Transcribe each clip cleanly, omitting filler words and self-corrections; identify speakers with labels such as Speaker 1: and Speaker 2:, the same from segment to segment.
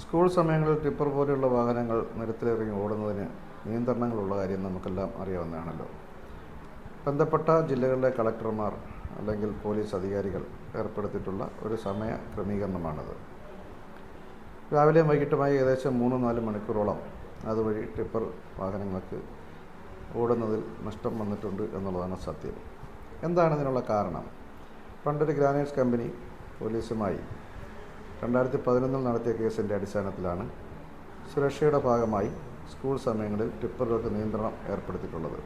Speaker 1: School സമയങ്ങളിൽ tipper പോലെയുള്ള വാഹനങ്ങൾ നിരത്തിലിറങ്ങി ഓടുന്നതിന് നിയന്ത്രണങ്ങളുള്ള കാര്യം നമുക്കെല്ലാം അറിയാവുന്നതാണല്ലോ. ബന്ധപ്പെട്ട ജില്ലകളിലെ കളക്ടർമാർ അല്ലെങ്കിൽ പോലീസ് അധികാരികൾ ഏർപ്പെടുത്തിയിട്ടുള്ള ഒരു സമയ ക്രമീകരണമാണത്. രാവിലെയും വൈകിട്ടുമായി ഏകദേശം 3-4 മണിക്കൂറോളം അതുവഴി ടിപ്പർ വാഹനങ്ങൾക്ക് ഓടുന്നതിൽ നഷ്ടം വന്നിട്ടുണ്ട് എന്നുള്ളതാണ് സത്യം. എന്താണ് ഇതിനുള്ള കാരണം? പണ്ടൊരു ഗ്രാനൈറ്റ്സ് കമ്പനി പോലീസുമായി 2011 നടത്തിയ കേസിൻ്റെ അടിസ്ഥാനത്തിലാണ് സുരക്ഷയുടെ ഭാഗമായി സ്കൂൾ സമയങ്ങളിൽ ടിപ്പറുകൾക്ക് നിയന്ത്രണം ഏർപ്പെടുത്തിയിട്ടുള്ളത്.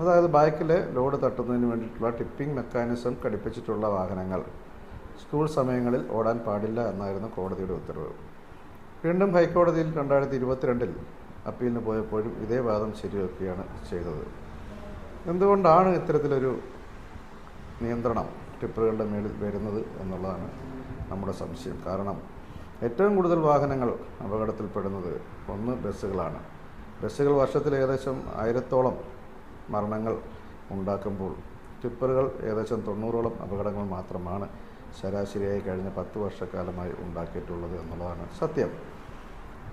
Speaker 1: അതായത് ബാക്കിലെ ലോഡ് തട്ടുന്നതിന് വേണ്ടിയിട്ടുള്ള ടിപ്പിംഗ് മെക്കാനിസം ഘടിപ്പിച്ചിട്ടുള്ള വാഹനങ്ങൾ സ്കൂൾ സമയങ്ങളിൽ ഓടാൻ പാടില്ല എന്നായിരുന്നു കോടതിയുടെ ഉത്തരവ്. വീണ്ടും ഹൈക്കോടതിയിൽ 2022 അപ്പീലിന് പോയപ്പോഴും ഇതേ വാദം ശരിവെക്കുകയാണ് ചെയ്തത്. എന്തുകൊണ്ടാണ് ഇത്തരത്തിലൊരു നിയന്ത്രണം ടിപ്പറുകളുടെ മേളിൽ വരുന്നത് എന്നുള്ളതാണ് നമ്മുടെ സംശയം. കാരണം ഏറ്റവും കൂടുതൽ വാഹനങ്ങൾ അപകടത്തിൽപ്പെടുന്നത് ബസ്സുകളാണ്. ബസ്സുകൾ വർഷത്തിൽ ഏകദേശം 1000-ഓളം മരണങ്ങൾ ഉണ്ടാക്കുമ്പോൾ ടിപ്പറുകൾ ഏകദേശം 90-ഓളം അപകടങ്ങൾ മാത്രമാണ് ശരാശരിയായി കഴിഞ്ഞ 10 വർഷക്കാലമായി ഉണ്ടാക്കിയിട്ടുള്ളത് എന്നുള്ളതാണ് സത്യം.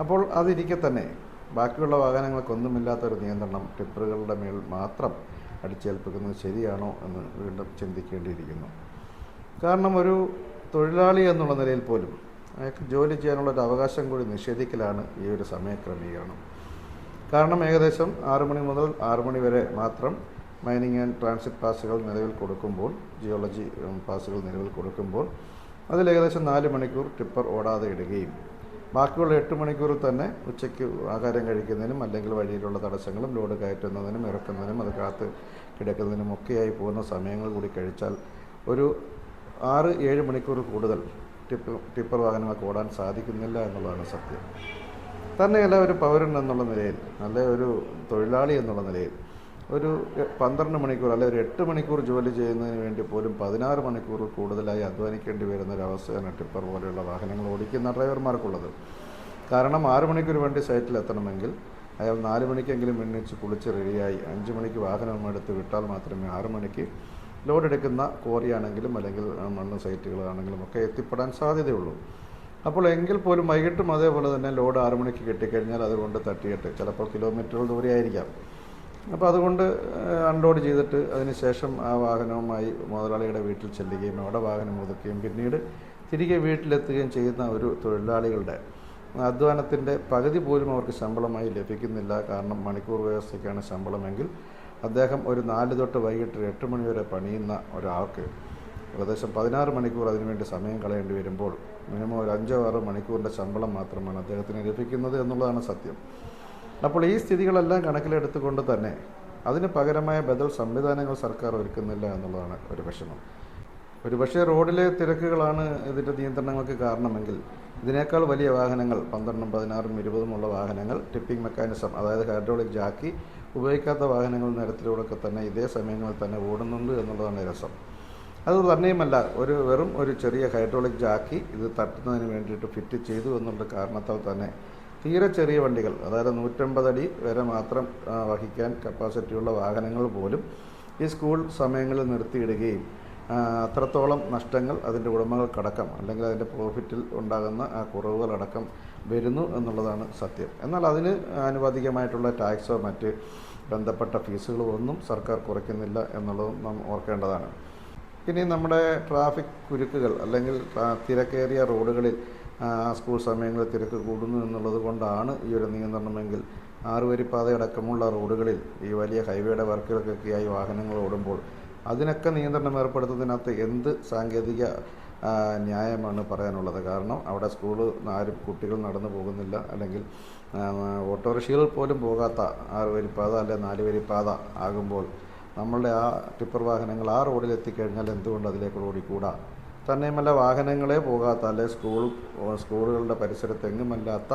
Speaker 1: അപ്പോൾ അതിരിക്കെ തന്നെ ബാക്കിയുള്ള വാഹനങ്ങൾക്കൊന്നുമില്ലാത്തൊരു നിയന്ത്രണം ടിപ്പറുകളുടെ മേൽ മാത്രം അടിച്ചേൽപ്പിക്കുന്നത് ശരിയാണോ എന്ന് വീണ്ടും ചിന്തിക്കേണ്ടിയിരിക്കുന്നു. കാരണം ഒരു തൊഴിലാളി എന്നുള്ള നിലയിൽ പോലും അയാൾക്ക് ജോലി ചെയ്യാനുള്ളൊരു അവകാശം കൂടി നിഷേധിക്കലാണ് ഈ ഒരു സമയക്രമീകരണം. കാരണം ഏകദേശം 6 മണി മുതൽ 6 മണി വരെ മാത്രം മൈനിങ് ആൻഡ് ട്രാൻസിറ്റ് പാസുകൾ നിലവിൽ കൊടുക്കുമ്പോൾ, ജിയോളജി പാസുകൾ നിലവിൽ കൊടുക്കുമ്പോൾ അതിൽ ഏകദേശം 4 മണിക്കൂർ ടിപ്പർ ഓടാതെ ഇടുകയും ബാക്കിയുള്ള 8 മണിക്കൂറിൽ തന്നെ ഉച്ചയ്ക്ക് ആഹാരം കഴിക്കുന്നതിനും അല്ലെങ്കിൽ വഴിയിലുള്ള തടസ്സങ്ങളും ലോഡ് കയറ്റുന്നതിനും ഇറക്കുന്നതിനും അത് കാത്ത് കിടക്കുന്നതിനും ഒക്കെയായി പോകുന്ന സമയങ്ങൾ കൂടി കഴിച്ചാൽ ഒരു 6-7 മണിക്കൂർ കൂടുതൽ ടിപ്പർ വാഹനങ്ങൾക്ക് ഓടാൻ സാധിക്കുന്നില്ല എന്നുള്ളതാണ് സത്യം. തന്നെയല്ല, ഒരു പൗരൻ എന്നുള്ള നിലയിൽ, അല്ലെ ഒരു തൊഴിലാളി എന്നുള്ള നിലയിൽ ഒരു 12 മണിക്കൂർ അല്ലെ ഒരു 8 മണിക്കൂർ ജോലി ചെയ്യുന്നതിന് വേണ്ടി പോലും 16 മണിക്കൂർ കൂടുതലായി അധ്വാനിക്കേണ്ടി വരുന്നൊരവസ്ഥയാണ് ടിപ്പർ പോലെയുള്ള വാഹനങ്ങൾ ഓടിക്കുന്ന ഡ്രൈവർമാർക്കുള്ളത്. കാരണം 6 മണിക്കൂർ വേണ്ടി സൈറ്റിൽ എത്തണമെങ്കിൽ അയാൾ 4 മണിക്കെങ്കിലും എണ്ണിച്ച് കുളിച്ച് റെഡിയായി 5 മണിക്ക് വാഹനം എടുത്ത് വിട്ടാൽ മാത്രമേ 6 മണിക്ക് ലോഡ് എടുക്കുന്ന ക്വാറിയാണെങ്കിലും അല്ലെങ്കിൽ മണ്ണ് സൈറ്റുകളാണെങ്കിലും ഒക്കെ എത്തിപ്പെടാൻ സാധ്യതയുള്ളൂ. അപ്പോൾ എങ്കിൽ പോലും വൈകിട്ടും അതേപോലെ തന്നെ ലോഡ് 6 മണിക്ക് കിട്ടിക്കഴിഞ്ഞാൽ അതുകൊണ്ട് തട്ടിയിട്ട് ചിലപ്പോൾ കിലോമീറ്ററുകൾ ദൂരെയായിരിക്കാം. അപ്പോൾ അതുകൊണ്ട് അൺലോഡ് ചെയ്തിട്ട് അതിനുശേഷം ആ വാഹനവുമായി മുതലാളിയുടെ വീട്ടിൽ ചെല്ലുകയും അവിടെ വാഹനം ഒതുക്കുകയും പിന്നീട് തിരികെ വീട്ടിലെത്തുകയും ചെയ്യുന്ന ഒരു തൊഴിലാളികളുടെ അധ്വാനത്തിൻ്റെ പകുതി പോലും അവർക്ക് ശമ്പളമായി ലഭിക്കുന്നില്ല. കാരണം മണിക്കൂർ വ്യവസ്ഥയ്ക്കാണ് ശമ്പളമെങ്കിൽ അദ്ദേഹം ഒരു 4 തൊട്ട് വൈകിട്ട് 8 മണി വരെ പണിയുന്ന ഒരാൾക്ക് ഏകദേശം 16 മണിക്കൂർ അതിനുവേണ്ടി സമയം കളയേണ്ടി വരുമ്പോൾ മിനിമം ഒരു 5-6 മണിക്കൂറിൻ്റെ ശമ്പളം മാത്രമാണ് അദ്ദേഹത്തിന് ലഭിക്കുന്നത് എന്നുള്ളതാണ് സത്യം. അപ്പോൾ ഈ സ്ഥിതികളെല്ലാം കണക്കിലെടുത്തുകൊണ്ട് തന്നെ അതിന് പകരമായ ബദൽ സംവിധാനങ്ങൾ സർക്കാർ ഒരുക്കുന്നില്ല എന്നുള്ളതാണ് ഒരു വിഷമം. ഒരുപക്ഷെ റോഡിലെ തിരക്കുകളാണ് ഇതിൻ്റെ നിയന്ത്രണങ്ങൾക്ക് കാരണമെങ്കിൽ ഇതിനേക്കാൾ വലിയ വാഹനങ്ങൾ 12, 16, 20 വാഹനങ്ങൾ ടിപ്പിംഗ് മെക്കാനിസം, അതായത് ഹൈഡ്രോളിക് ജാക്കി ഉപയോഗിക്കാത്ത വാഹനങ്ങൾ നിരത്തിലൂടെയൊക്കെ തന്നെ ഇതേ സമയങ്ങളിൽ തന്നെ ഓടുന്നുണ്ട് എന്നുള്ളതാണ് രസം. അത് തന്നെയുമല്ല, വെറും ഒരു ചെറിയ ഹൈഡ്രോളിക് ജാക്കി ഇത് തട്ടുന്നതിന് വേണ്ടിയിട്ട് ഫിറ്റ് ചെയ്തു എന്നുള്ള കാരണത്താൽ തന്നെ തീരെ ചെറിയ വണ്ടികൾ, അതായത് 150 അടി വരെ മാത്രം വഹിക്കാൻ കപ്പാസിറ്റിയുള്ള വാഹനങ്ങൾ പോലും ഈ സ്കൂൾ സമയങ്ങളിൽ നിർത്തിയിടുകയും അത്രത്തോളം നഷ്ടങ്ങൾ അതിൻ്റെ ഉടമകൾക്കടക്കം അല്ലെങ്കിൽ അതിൻ്റെ പ്രോഫിറ്റിൽ ഉണ്ടാകുന്ന ആ കുറവുകളടക്കം വരുന്നു എന്നുള്ളതാണ് സത്യം. എന്നാൽ അതിന് ആനുപാതികമായിട്ടുള്ള ടാക്സോ മറ്റ് ബന്ധപ്പെട്ട ഫീസുകളോ ഒന്നും സർക്കാർ കുറയ്ക്കുന്നില്ല എന്നുള്ളതും നാം ഓർക്കേണ്ടതാണ്. ഇനി നമ്മുടെ ട്രാഫിക് കുരുക്കുകൾ അല്ലെങ്കിൽ തിരക്കേറിയ റോഡുകളിൽ സ്കൂൾ സമയങ്ങളിൽ തിരക്ക് കൂടുന്നു എന്നുള്ളത് കൊണ്ടാണ് ഈ ഒരു നിയന്ത്രണമെങ്കിൽ 6 വരിപ്പാതയടക്കമുള്ള റോഡുകളിൽ ഈ വലിയ ഹൈവേയുടെ വർക്കുകൾക്കൊക്കെയായി വാഹനങ്ങൾ ഓടുമ്പോൾ അതിനൊക്കെ നിയന്ത്രണം ഏർപ്പെടുത്തുന്നതിനകത്ത് എന്ത് സാങ്കേതിക ന്യായമാണ് പറയാനുള്ളത്? കാരണം അവിടെ ആരും കുട്ടികൾ നടന്നു പോകുന്നില്ല, അല്ലെങ്കിൽ ഓട്ടോറിക്ഷകൾ പോലും പോകാത്ത 6 വരിപ്പാത അല്ലെ 4 വരിപ്പാത ആകുമ്പോൾ നമ്മളുടെ ആ ടിപ്പർ വാഹനങ്ങൾ ആ റോഡിൽ എത്തിക്കഴിഞ്ഞാൽ എന്തുകൊണ്ട് അതിലേക്ക് ഓടിക്കൂടാ? തന്നെയുമല്ല, വാഹനങ്ങളെ പോകാത്ത അല്ലെ സ്കൂളുകളുടെ പരിസരത്ത് എങ്ങുമല്ലാത്ത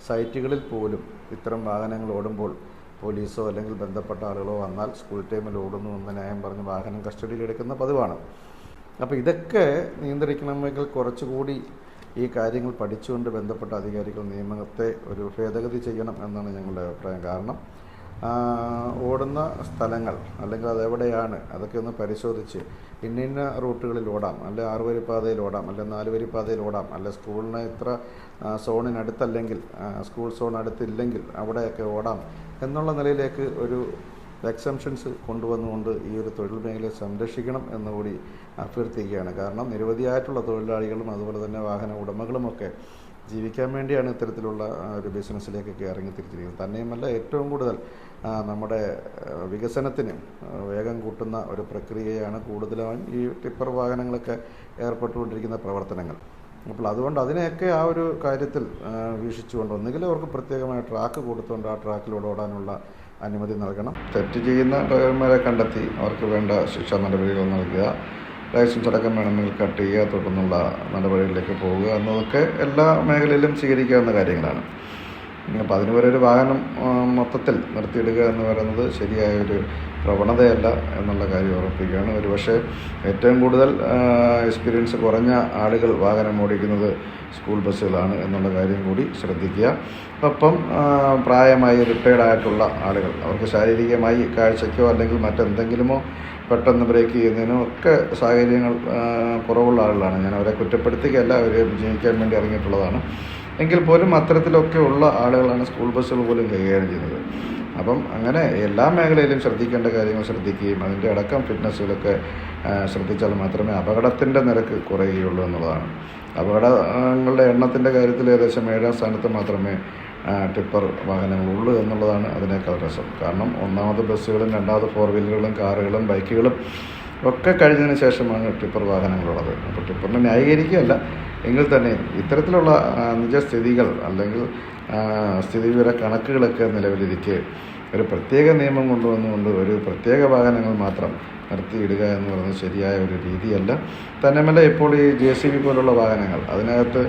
Speaker 1: സൈറ്റുകളിൽ പോലും ഇത്തരം വാഹനങ്ങൾ ഓടുമ്പോൾ പോലീസോ അല്ലെങ്കിൽ ബന്ധപ്പെട്ട ആളുകളോ വന്നാൽ സ്കൂൾ ടൈമിൽ ഓടുന്നു എന്ന ന്യായം പറഞ്ഞ് വാഹനം കസ്റ്റഡിയിലെടുക്കുന്ന പതിവാണ്. അപ്പോൾ ഇതൊക്കെ നിയന്ത്രിക്കണമെങ്കിൽ കുറച്ചുകൂടി ഈ കാര്യങ്ങൾ പഠിച്ചുകൊണ്ട് ബന്ധപ്പെട്ട അധികാരികൾ നിയമത്തെ ഒരു ഭേദഗതി ചെയ്യണം എന്നാണ് ഞങ്ങളുടെ അഭിപ്രായം. കാരണം ഓടുന്ന സ്ഥലങ്ങൾ അല്ലെങ്കിൽ അതെവിടെയാണ് അതൊക്കെ ഒന്ന് പരിശോധിച്ച് ഇന്ന റൂട്ടുകളിൽ ഓടാം, അല്ലെ 6 വരിപ്പാതയിൽ ഓടാം, അല്ലെ 4 വരിപ്പാതയിൽ ഓടാം, അല്ലെ സ്കൂളിന് ഇത്ര സോണിനടുത്തല്ലെങ്കിൽ സ്കൂൾ സോൺ അടുത്തില്ലെങ്കിൽ അവിടെയൊക്കെ ഓടാം എന്നുള്ള നിലയിലേക്ക് ഒരു എക്സംഷൻസ് കൊണ്ടുവന്നുകൊണ്ട് ഈ ഒരു തൊഴിൽ മേഖലയെ സംരക്ഷിക്കണം എന്നുകൂടി അഭ്യർത്ഥിക്കുകയാണ്. കാരണം നിരവധിയായിട്ടുള്ള തൊഴിലാളികളും അതുപോലെ തന്നെ വാഹന ഉടമകളുമൊക്കെ ജീവിക്കാൻ വേണ്ടിയാണ് ഇത്തരത്തിലുള്ള ഒരു ബിസിനസ്സിലേക്കൊക്കെ ഇറങ്ങി തിരിച്ചിരിക്കുന്നത്. തന്നെയുമല്ല, ഏറ്റവും കൂടുതൽ നമ്മുടെ വികസനത്തിന് വേഗം കൂട്ടുന്ന ഒരു പ്രക്രിയയാണ് കൂടുതലായും ഈ ടിപ്പർ വാഹനങ്ങളൊക്കെ ഏർപ്പെട്ടുകൊണ്ടിരിക്കുന്ന പ്രവർത്തനങ്ങൾ. അപ്പോൾ അതുകൊണ്ട് അതിനെയൊക്കെ ആ ഒരു കാര്യത്തിൽ വീക്ഷിച്ചുകൊണ്ട് ഒന്നുകിൽ അവർക്ക് പ്രത്യേകമായ ട്രാക്ക് കൊടുത്തുകൊണ്ട് ആ ട്രാക്കിലൂടെ ഓടാനുള്ള അനുമതി നൽകണം. തെറ്റ് ചെയ്യുന്ന ഡ്രൈവർമാരെ കണ്ടെത്തി അവർക്ക് വേണ്ട ശിക്ഷാ നടപടികൾ നൽകുക, ലൈസൻസ് അടക്കം വേണമെങ്കിൽ കട്ട് ചെയ്യുക, തുടർന്നുള്ള നടപടികളിലേക്ക് പോവുക എന്നതൊക്കെ എല്ലാ മേഖലയിലും സ്വീകരിക്കാവുന്ന കാര്യങ്ങളാണ്. അപ്പോൾ അതിന് വരെ ഒരു വാഹനം മൊത്തത്തിൽ നിർത്തിയിടുക എന്ന് പറയുന്നത് ശരിയായൊരു പ്രവണതയല്ല എന്നുള്ള കാര്യം ഉറപ്പിക്കുകയാണ്. ഒരുപക്ഷെ ഏറ്റവും കൂടുതൽ എക്സ്പീരിയൻസ് കുറഞ്ഞ ആളുകൾ വാഹനം ഓടിക്കുന്നത് സ്കൂൾ ബസ്സുകളാണ് എന്നുള്ള കാര്യം കൂടി ശ്രദ്ധിക്കുക. ഒപ്പം പ്രായമായി റിട്ടയർഡായിട്ടുള്ള ആളുകൾ, അവർക്ക് ശാരീരികമായി കാഴ്ചയ്ക്കോ അല്ലെങ്കിൽ മറ്റെന്തെങ്കിലുമോ പെട്ടെന്ന് ബ്രേക്ക് ചെയ്യുന്നതിനോ ഒക്കെ സാഹചര്യങ്ങൾ കുറവുള്ള ആളുകളാണ്. ഞാൻ അവരെ കുറ്റപ്പെടുത്തുകയല്ല, അവർ ജീവിക്കാൻ വേണ്ടി ഇറങ്ങിയിട്ടുള്ളതാണ്. എങ്കിൽ പോലും അത്തരത്തിലൊക്കെ ഉള്ള ആളുകളാണ് സ്കൂൾ ബസ്സുകൾ പോലും കൈകാര്യം ചെയ്യുന്നത്. അപ്പം അങ്ങനെ എല്ലാ മേഖലയിലും ശ്രദ്ധിക്കേണ്ട കാര്യങ്ങൾ ശ്രദ്ധിക്കുകയും അതിൻ്റെ അടക്കം ഫിറ്റ്നസ്സുകളൊക്കെ ശ്രദ്ധിച്ചാൽ മാത്രമേ അപകടത്തിൻ്റെ നിരക്ക് കുറയുകയുള്ളൂ എന്നുള്ളതാണ്. അപകടങ്ങളുടെ എണ്ണത്തിൻ്റെ കാര്യത്തിൽ ഏകദേശം 7ാം സ്ഥാനത്ത് മാത്രമേ ടിപ്പർ വാഹനങ്ങളുള്ളൂ എന്നുള്ളതാണ് അതിനേക്കാൾ രസം. കാരണം ഒന്നാമത് ബസ്സുകളും, രണ്ടാമത് 4 വീലറുകളും, കാറുകളും, ബൈക്കുകളും ഒക്കെ കഴിഞ്ഞതിന് ശേഷമാണ് ടിപ്പർ വാഹനങ്ങളുള്ളത്. അപ്പോൾ ടിപ്പറിനെ ന്യായീകരിക്കുകയല്ല, എങ്കിൽ തന്നെ ഇത്തരത്തിലുള്ള നിജസ്ഥിതികൾ അല്ലെങ്കിൽ സ്ഥിതിവിവര കണക്കുകളൊക്കെ നിലവിലിരിക്കെ ഒരു പ്രത്യേക നിയമം കൊണ്ടുവന്നുകൊണ്ട് ഒരു പ്രത്യേക വാഹനങ്ങൾ മാത്രം നിർത്തിയിടുക എന്ന് പറയുന്നത് ശരിയായ ഒരു രീതിയല്ല. തന്നെയുമല്ല, ഇപ്പോൾ ഈ JCB പോലുള്ള വാഹനങ്ങൾ അതിനകത്ത്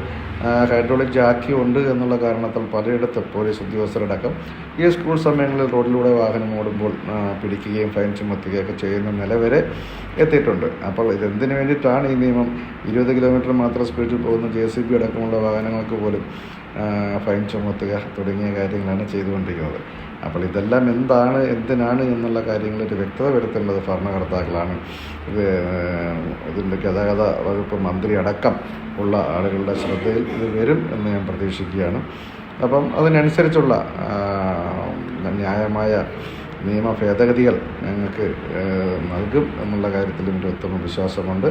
Speaker 1: ഹൈഡ്രോളിക് ജാക്കി ഉണ്ട് എന്നുള്ള കാരണത്താൽ പലയിടത്തും പോലീസ് ഉദ്യോഗസ്ഥരടക്കം ഈ സ്കൂൾ സമയങ്ങളിൽ റോഡിലൂടെ വാഹനം ഓടുമ്പോൾ പിടിക്കുകയും ഫൈൻ ചുമത്തുകയൊക്കെ ചെയ്യുന്ന നില വരെ എത്തിയിട്ടുണ്ട്. അപ്പോൾ ഇതെന്തിനു വേണ്ടിയിട്ടാണ് ഈ നിയമം? 20 കിലോമീറ്റർ മാത്രം സ്പീഡിൽ പോകുന്ന JCB അടക്കമുള്ള വാഹനങ്ങൾക്ക് പോലും ഫൈൻ ചുമത്തുക തുടങ്ങിയ കാര്യങ്ങളാണ് ചെയ്തുകൊണ്ടിരിക്കുന്നത്. അപ്പോൾ ഇതെല്ലാം എന്തിനാണ് എന്നുള്ള കാര്യങ്ങൾ ഒരു വ്യക്തത വരുത്തേണ്ടത് ഭരണകർത്താക്കളാണ്. ഇതിൻ്റെ ഗതാഗത വകുപ്പ് മന്ത്രി അടക്കം ഉള്ള ആളുകളുടെ ശ്രദ്ധയിൽ ഇത് വരും എന്ന് ഞാൻ പ്രതീക്ഷിക്കുകയാണ്. അപ്പം അതിനനുസരിച്ചുള്ള ന്യായമായ നിയമ ഭേദഗതികൾ ഞങ്ങൾക്ക് നൽകും എന്നുള്ള കാര്യത്തിൽ ഒരു ഉത്തമ വിശ്വാസമുണ്ട്.